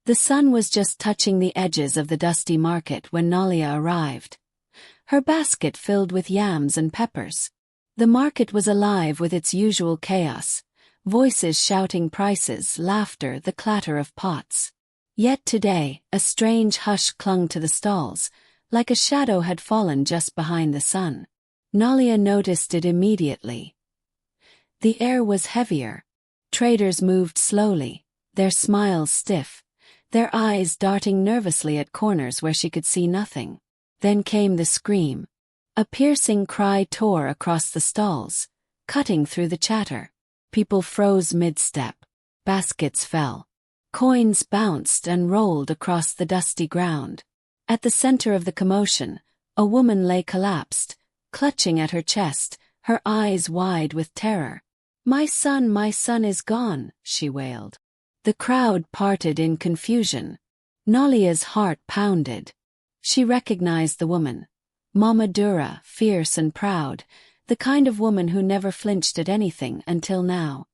The sun was just touching the edges of the dusty market when Nalia arrived, her basket filled with yams and peppers. The market was alive with its usual chaos, voices shouting prices, laughter, the clatter of pots. Yet today, a strange hush clung to the stalls, like a shadow had fallen just behind the sun. Nalia noticed it immediately. The air was heavier. Traders moved slowly, their smiles stiff, their eyes darting nervously at corners where she could see nothing. Then came the scream. A piercing cry tore across the stalls, cutting through the chatter. People froze mid-step. Baskets fell. Coins bounced and rolled across the dusty ground. At the center of the commotion, a woman lay collapsed, clutching at her chest, her eyes wide with terror. My son is gone," she wailed. The crowd parted in confusion. Nalia's heart pounded. She recognized the woman. Mama Dura, fierce and proud, the kind of woman who never flinched at anything until now.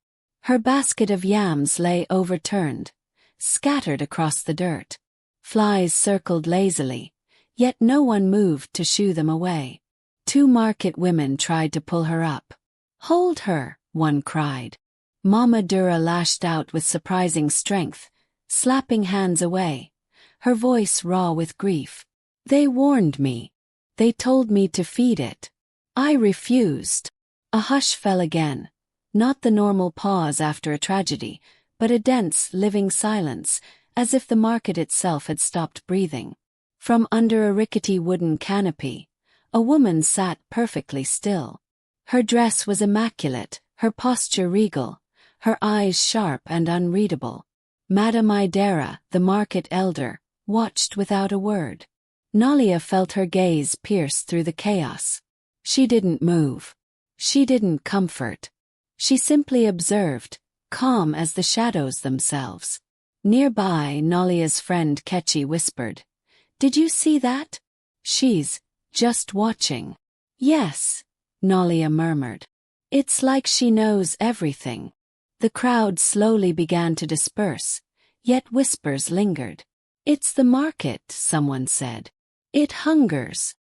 Her basket of yams lay overturned, scattered across the dirt. Flies circled lazily, yet no one moved to shoo them away. 2 market women tried to pull her up. "Hold her," one cried. Mama Dura lashed out with surprising strength, slapping hands away, her voice raw with grief. "They warned me. They told me to feed it. I refused." A hush fell again, not the normal pause after a tragedy, but a dense, living silence, as if the market itself had stopped breathing. From under a rickety wooden canopy, a woman sat perfectly still. Her dress was immaculate, her posture regal, her eyes sharp and unreadable. Madame Idera, the market elder, watched without a word. Nalia felt her gaze pierce through the chaos. She didn't move. She didn't comfort. She simply observed, calm as the shadows themselves. Nearby, Nalia's friend Kechi whispered, "Did you see that?" "She's just watching." "Yes," Nalia murmured. "It's like she knows everything." The crowd slowly began to disperse, yet whispers lingered. "It's the market," someone said. "It hungers."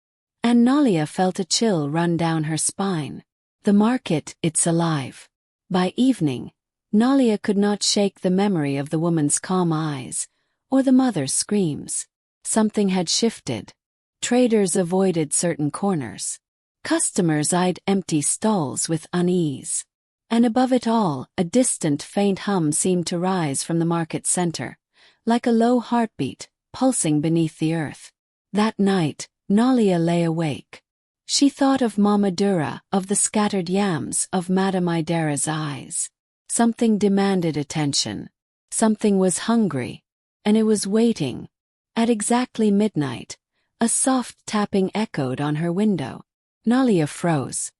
And Nalia felt a chill run down her spine. The market, it's alive. By evening, Nalia could not shake the memory of the woman's calm eyes, or the mother's screams. Something had shifted. Traders avoided certain corners. Customers eyed empty stalls with unease. And above it all, a distant faint hum seemed to rise from the market center, like a low heartbeat, pulsing beneath the earth. That night, Nalia lay awake. She thought of Mama Dura, of the scattered yams, of Madame Idera's eyes. Something demanded attention. Something was hungry. And it was waiting. At exactly midnight, a soft tapping echoed on her window. Nalia froze.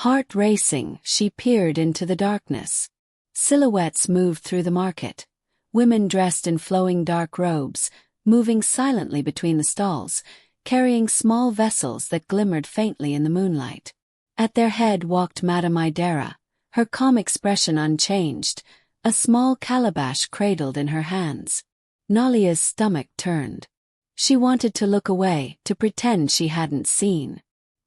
Heart racing, she peered into the darkness. Silhouettes moved through the market. Women dressed in flowing dark robes, moving silently between the stalls, carrying small vessels that glimmered faintly in the moonlight. At their head walked Madame Idera, her calm expression unchanged, a small calabash cradled in her hands. Nalia's stomach turned. She wanted to look away, to pretend she hadn't seen.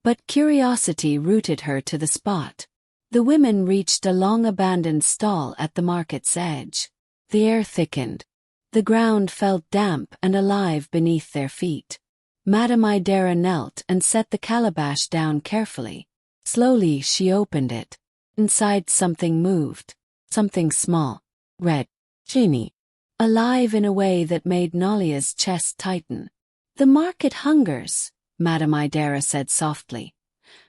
But curiosity rooted her to the spot. The women reached a long-abandoned stall at the market's edge. The air thickened. The ground felt damp and alive beneath their feet. Madame Idera knelt and set the calabash down carefully. Slowly she opened it. Inside something moved. Something small. Red. Genie. Alive in a way that made Nalia's chest tighten. "The market hungers," Madame Idera said softly,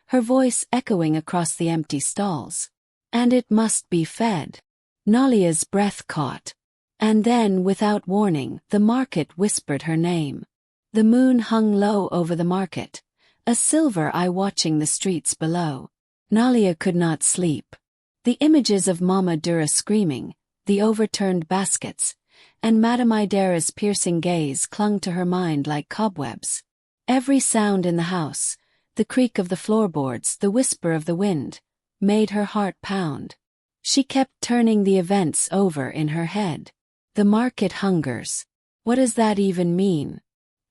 her voice echoing across the empty stalls. "And it must be fed." Nalia's breath caught. And then, without warning, the market whispered her name. The moon hung low over the market, a silver eye watching the streets below. Nalia could not sleep. The images of Mama Dura screaming, the overturned baskets, and Madame Idera's piercing gaze clung to her mind like cobwebs. Every sound in the house, the creak of the floorboards, the whisper of the wind, made her heart pound. She kept turning the events over in her head. The market hungers. What does that even mean?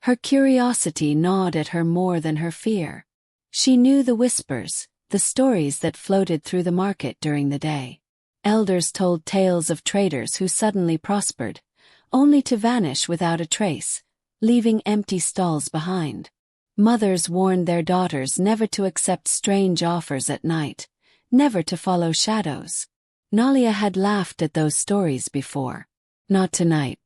Her curiosity gnawed at her more than her fear. She knew the whispers, the stories that floated through the market during the day. Elders told tales of traders who suddenly prospered, only to vanish without a trace, leaving empty stalls behind. Mothers warned their daughters never to accept strange offers at night, never to follow shadows. Nalia had laughed at those stories before. Not tonight.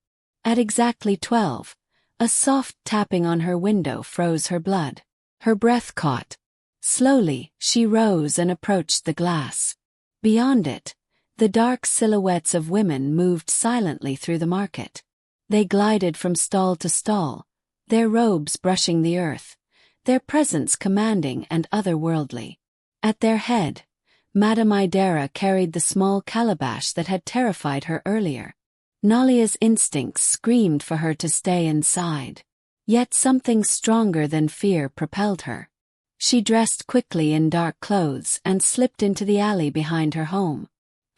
At exactly 12, a soft tapping on her window froze her blood. Her breath caught. Slowly, she rose and approached the glass. Beyond it, the dark silhouettes of women moved silently through the market. They glided from stall to stall, their robes brushing the earth, their presence commanding and otherworldly. At their head, Madame Idera carried the small calabash that had terrified her earlier. Nalia's instincts screamed for her to stay inside. Yet something stronger than fear propelled her. She dressed quickly in dark clothes and slipped into the alley behind her home.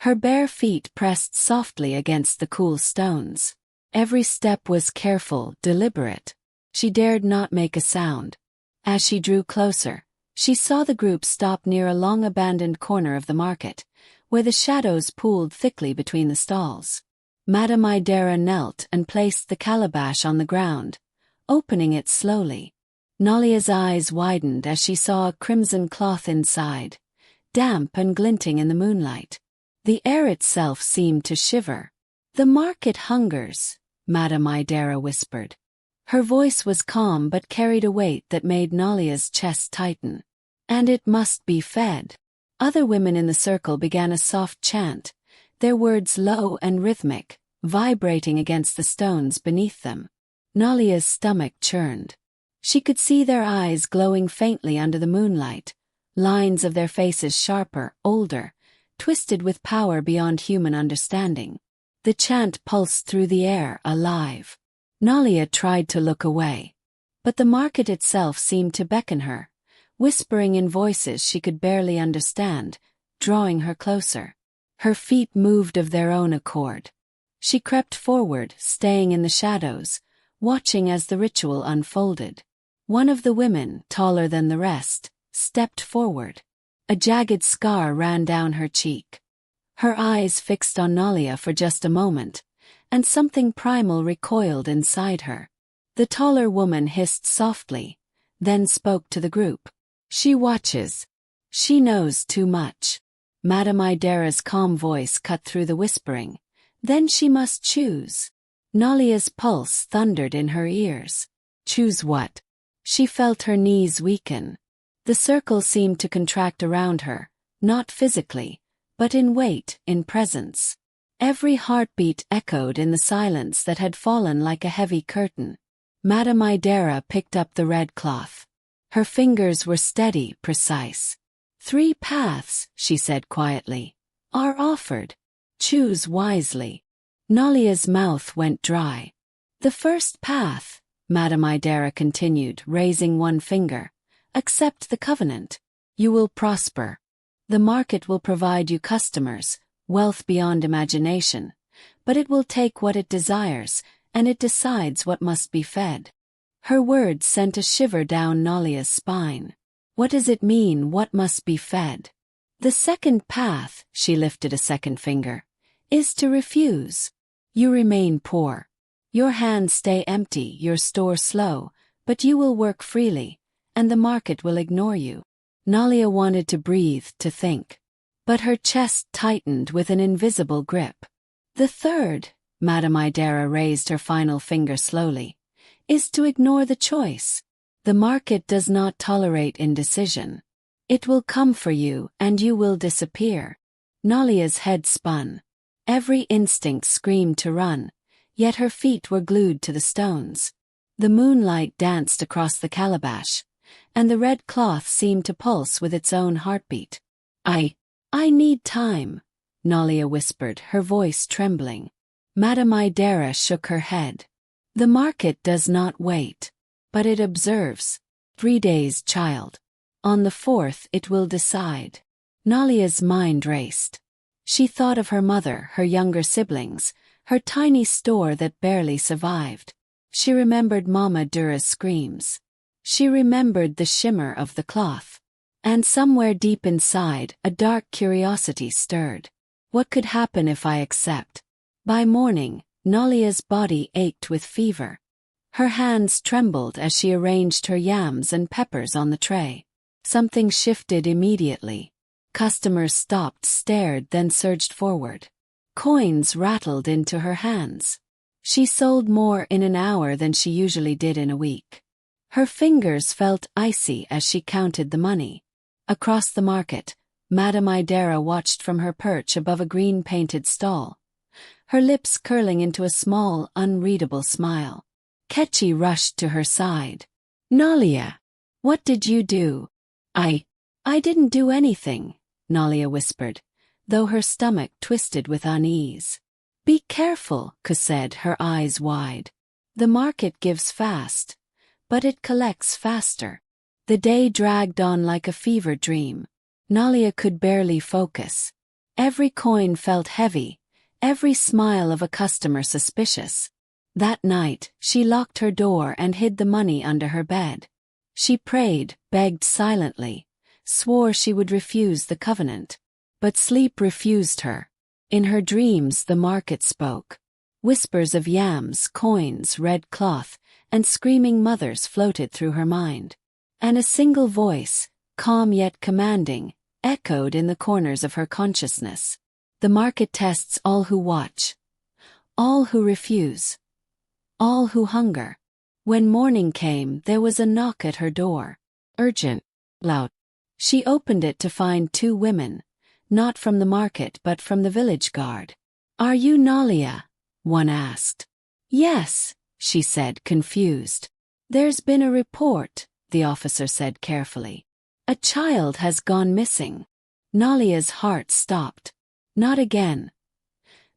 Her bare feet pressed softly against the cool stones. Every step was careful, deliberate. She dared not make a sound. As she drew closer, she saw the group stop near a long-abandoned corner of the market, where the shadows pooled thickly between the stalls. Madame Idera knelt and placed the calabash on the ground, opening it slowly. Nalia's eyes widened as she saw a crimson cloth inside, damp and glinting in the moonlight. The air itself seemed to shiver. "The market hungers," Madame Idera whispered. Her voice was calm but carried a weight that made Nalia's chest tighten. "And it must be fed." Other women in the circle began a soft chant, their words low and rhythmic, vibrating against the stones beneath them. Nalia's stomach churned. She could see their eyes glowing faintly under the moonlight, lines of their faces sharper, older, twisted with power beyond human understanding. The chant pulsed through the air, alive. Nalia tried to look away. But the market itself seemed to beckon her, whispering in voices she could barely understand, drawing her closer. Her feet moved of their own accord. She crept forward, staying in the shadows, watching as the ritual unfolded. One of the women, taller than the rest, stepped forward. A jagged scar ran down her cheek. Her eyes fixed on Nalia for just a moment, and something primal recoiled inside her. The taller woman hissed softly, then spoke to the group. "She watches. She knows too much." Madame Idera's calm voice cut through the whispering. "Then she must choose." Nalia's pulse thundered in her ears. Choose what? She felt her knees weaken. The circle seemed to contract around her, not physically, but in weight, in presence. Every heartbeat echoed in the silence that had fallen like a heavy curtain. Madame Idera picked up the red cloth. Her fingers were steady, precise. "3 paths," she said quietly, "are offered. Choose wisely." Nalia's mouth went dry. "The first path," Madame Idera continued, raising one finger, "accept the covenant. You will prosper. The market will provide you customers, wealth beyond imagination, but it will take what it desires, and it decides what must be fed." Her words sent a shiver down Nalia's spine. What does it mean, what must be fed? "The second path," she lifted a second finger, "is to refuse. You remain poor. Your hands stay empty, your store slow, but you will work freely, and the market will ignore you." Nalia wanted to breathe, to think. But her chest tightened with an invisible grip. "The third," Madame Idera raised her final finger slowly, "is to ignore the choice. The market does not tolerate indecision. It will come for you, and you will disappear." Nalia's head spun. Every instinct screamed to run, yet her feet were glued to the stones. The moonlight danced across the calabash, and the red cloth seemed to pulse with its own heartbeat. I need time," Nalia whispered, her voice trembling. Madame Idera shook her head. "The market does not wait, but it observes. 3 days, child. On the 4th it will decide." Nalia's mind raced. She thought of her mother, her younger siblings, her tiny store that barely survived. She remembered Mama Dura's screams. She remembered the shimmer of the cloth. And somewhere deep inside, a dark curiosity stirred. What could happen if I accept? By morning, Nalia's body ached with fever. Her hands trembled as she arranged her yams and peppers on the tray. Something shifted immediately. Customers stopped, stared, then surged forward. Coins rattled into her hands. She sold more in an hour than she usually did in a week. Her fingers felt icy as she counted the money. Across the market, Madame Idera watched from her perch above a green-painted stall, her lips curling into a small, unreadable smile. Ketchy rushed to her side. "Nalia, what did you do?" I didn't do anything," Nalia whispered, though her stomach twisted with unease. "Be careful," Ka said, her eyes wide. "The market gives fast, but it collects faster." The day dragged on like a fever dream. Nalia could barely focus. Every coin felt heavy, every smile of a customer suspicious. That night, she locked her door and hid the money under her bed. She prayed, begged silently, swore she would refuse the covenant. But sleep refused her. In her dreams the market spoke. Whispers of yams, coins, red cloth, and screaming mothers floated through her mind. And a single voice, calm yet commanding, echoed in the corners of her consciousness. The market tests all who watch, all who refuse, all who hunger. When morning came, there was a knock at her door. Urgent, loud. She opened it to find two women, not from the market but from the village guard. "Are you Nalia?" one asked. "Yes," she said, confused. "There's been a report," the officer said carefully. "A child has gone missing." Nalia's heart stopped. Not again.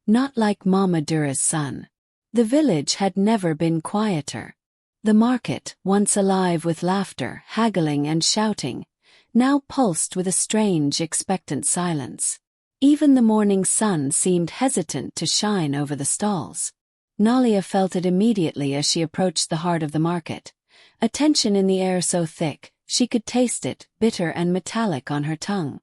Not like Mama Dura's son. The village had never been quieter. The market, once alive with laughter, haggling and shouting, now pulsed with a strange, expectant silence. Even the morning sun seemed hesitant to shine over the stalls. Nalia felt it immediately as she approached the heart of the market, a tension in the air so thick, she could taste it, bitter and metallic on her tongue.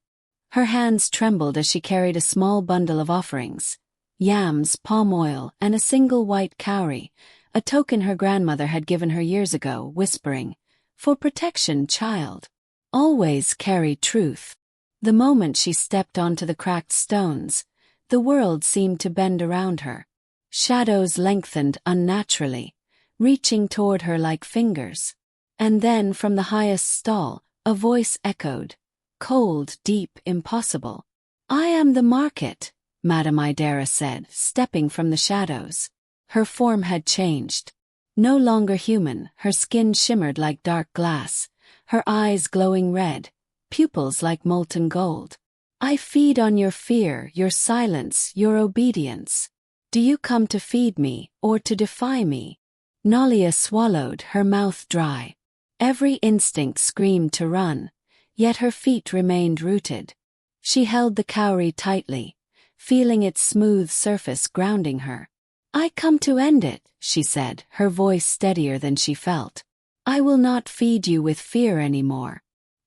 Her hands trembled as she carried a small bundle of offerings, yams, palm oil, and a single white cowrie, a token her grandmother had given her years ago, whispering, "For protection, child. Always carry truth." The moment she stepped onto the cracked stones, the world seemed to bend around her. Shadows lengthened unnaturally, reaching toward her like fingers. And then from the highest stall, a voice echoed, cold, deep, impossible. "I am the market," Madame Idera said, stepping from the shadows. Her form had changed. No longer human, her skin shimmered like dark glass, her eyes glowing red, pupils like molten gold. "I feed on your fear, your silence, your obedience. Do you come to feed me, or to defy me?" Nalia swallowed, her mouth dry. Every instinct screamed to run, yet her feet remained rooted. She held the cowrie tightly, feeling its smooth surface grounding her. "I come to end it," she said, her voice steadier than she felt. "I will not feed you with fear anymore.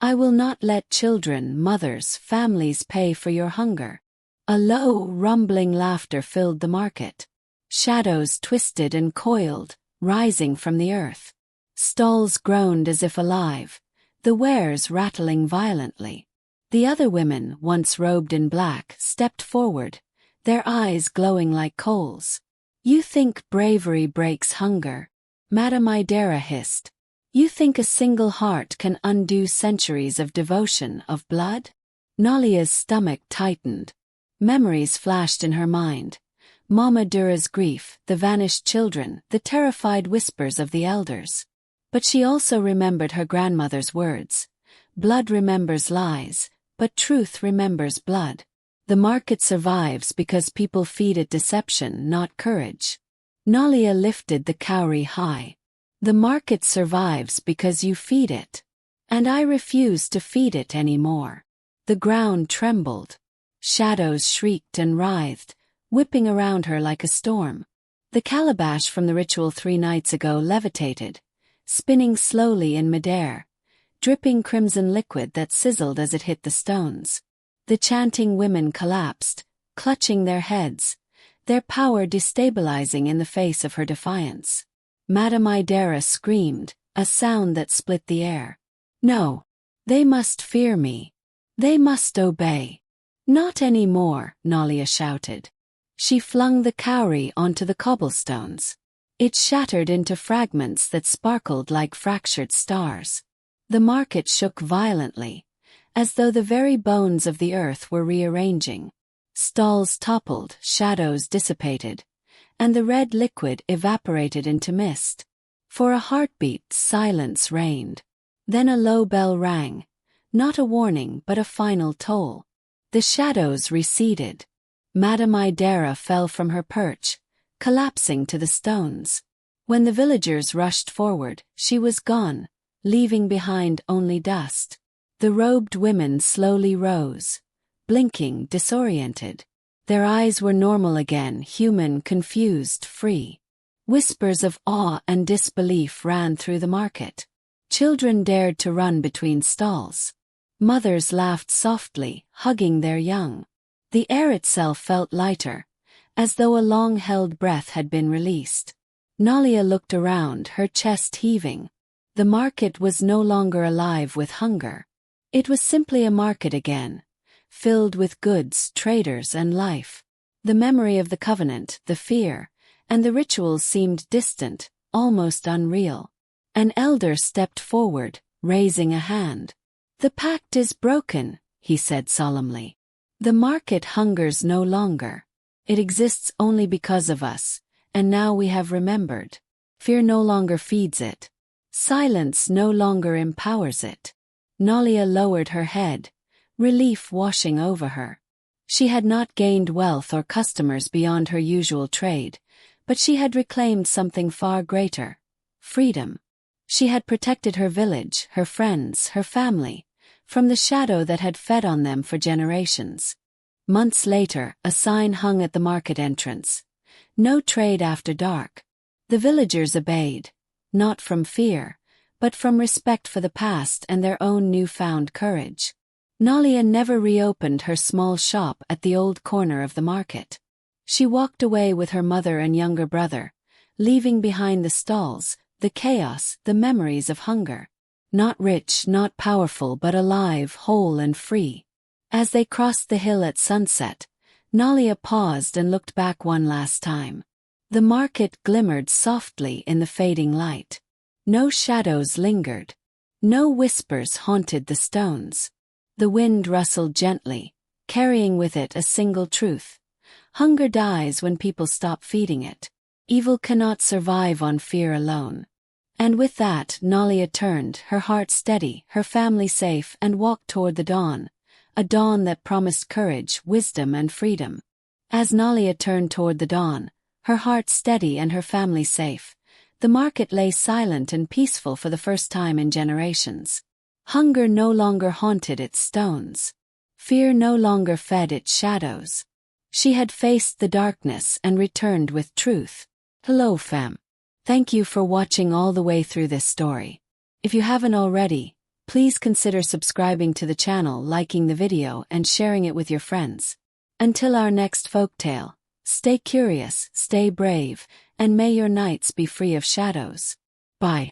I will not let children, mothers, families pay for your hunger." A low, rumbling laughter filled the market. Shadows twisted and coiled, rising from the earth. Stalls groaned as if alive, the wares rattling violently. The other women, once robed in black, stepped forward, their eyes glowing like coals. "You think bravery breaks hunger?" Madame Idera hissed. "You think a single heart can undo centuries of devotion, of blood?" Nalia's stomach tightened. Memories flashed in her mind. Mama Dura's grief, the vanished children, the terrified whispers of the elders. But she also remembered her grandmother's words. "Blood remembers lies, but truth remembers blood." The market survives because people feed it deception, not courage. Nalia lifted the cowrie high. "The market survives because you feed it. And I refuse to feed it anymore." The ground trembled. Shadows shrieked and writhed, whipping around her like a storm. The calabash from the ritual 3 nights ago levitated, spinning slowly in midair, dripping crimson liquid that sizzled as it hit the stones. The chanting women collapsed, clutching their heads, their power destabilizing in the face of her defiance. Madame Idera screamed, a sound that split the air. No. They must fear me. They must obey. Not anymore, Nalia shouted. She flung the cowrie onto the cobblestones. It shattered into fragments that sparkled like fractured stars. The market shook violently, as though the very bones of the earth were rearranging. Stalls toppled, shadows dissipated, and the red liquid evaporated into mist. For a heartbeat, silence reigned. Then a low bell rang, not a warning but a final toll. The shadows receded. Madame Idera fell from her perch, collapsing to the stones. When the villagers rushed forward, she was gone, leaving behind only dust. The robed women slowly rose, blinking, disoriented. Their eyes were normal again, human, confused, free. Whispers of awe and disbelief ran through the market. Children dared to run between stalls. Mothers laughed softly, hugging their young. The air itself felt lighter, as though a long-held breath had been released. Nalia looked around, her chest heaving. The market was no longer alive with hunger. It was simply a market again, filled with goods, traders, and life. The memory of the covenant, the fear, and the rituals seemed distant, almost unreal. An elder stepped forward, raising a hand. "The pact is broken," he said solemnly. "The market hungers no longer. It exists only because of us, and now we have remembered. Fear no longer feeds it. Silence no longer empowers it." Nalia lowered her head, relief washing over her. She had not gained wealth or customers beyond her usual trade, but she had reclaimed something far greater: freedom. She had protected her village, her friends, her family, from the shadow that had fed on them for generations. Months later, a sign hung at the market entrance: "No trade after dark." The villagers obeyed, not from fear, but from respect for the past and their own newfound courage. Nalia never reopened her small shop at the old corner of the market. She walked away with her mother and younger brother, leaving behind the stalls, the chaos, the memories of hunger. Not rich, not powerful, but alive, whole and free. As they crossed the hill at sunset, Nalia paused and looked back one last time. The market glimmered softly in the fading light. No shadows lingered. No whispers haunted the stones. The wind rustled gently, carrying with it a single truth: hunger dies when people stop feeding it. Evil cannot survive on fear alone. And with that, Nalia turned, her heart steady, her family safe, and walked toward the dawn, a dawn that promised courage, wisdom, and freedom. As Nalia turned toward the dawn, her heart steady and her family safe, the market lay silent and peaceful for the first time in generations. Hunger no longer haunted its stones. Fear no longer fed its shadows. She had faced the darkness and returned with truth. Hello fam. Thank you for watching all the way through this story. If you haven't already, please consider subscribing to the channel, liking the video, and sharing it with your friends. Until our next folktale, stay curious, stay brave, and may your nights be free of shadows. Bye.